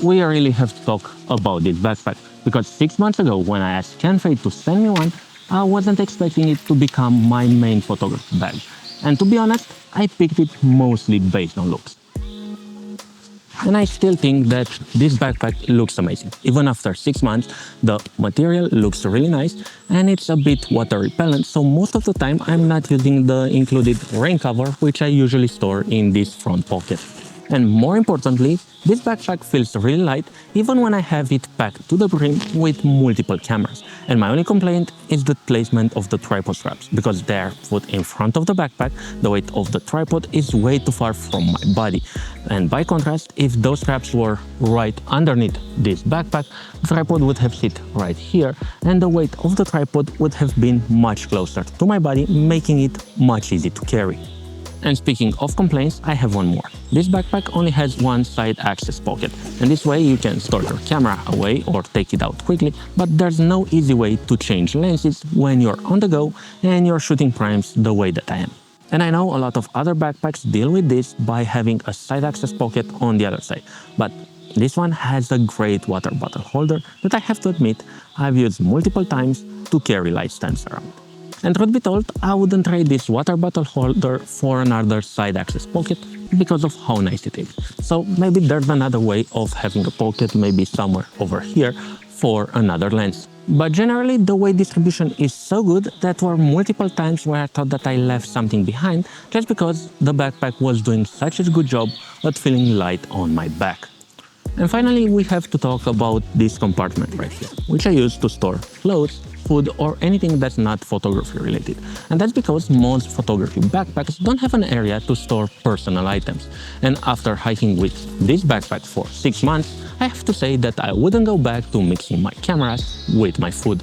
we really have to talk about this backpack because 6 months ago when I asked K&F to send me one, I wasn't expecting it to become my main photography bag. And to be honest, I picked it mostly based on looks. And I still think that this backpack looks amazing. Even after 6 months, the material looks really nice and it's a bit water repellent, so most of the time I'm not using the included rain cover, which I usually store in this front pocket. And more importantly, this backpack feels really light even when I have it packed to the brim with multiple cameras. And my only complaint is the placement of the tripod straps, because they're put in front of the backpack, the weight of the tripod is way too far from my body. And by contrast, if those straps were right underneath this backpack, the tripod would have sit right here and the weight of the tripod would have been much closer to my body, making it much easier to carry. And speaking of complaints, I have one more. This backpack only has one side access pocket, and this way you can store your camera away or take it out quickly, but there's no easy way to change lenses when you're on the go and you're shooting primes the way that I am. And I know a lot of other backpacks deal with this by having a side access pocket on the other side, but this one has a great water bottle holder that I have to admit I've used multiple times to carry light stands around. And truth be told, I wouldn't trade this water bottle holder for another side access pocket because of how nice it is. So maybe there's another way of having a pocket, maybe somewhere over here for another lens. But generally the weight distribution is so good that there were multiple times where I thought that I left something behind just because the backpack was doing such a good job at feeling light on my back. And finally, we have to talk about this compartment right here, which I use to store clothes, food, or anything that's not photography related. And that's because most photography backpacks don't have an area to store personal items. And after hiking with this backpack for 6 months, I have to say that I wouldn't go back to mixing my cameras with my food.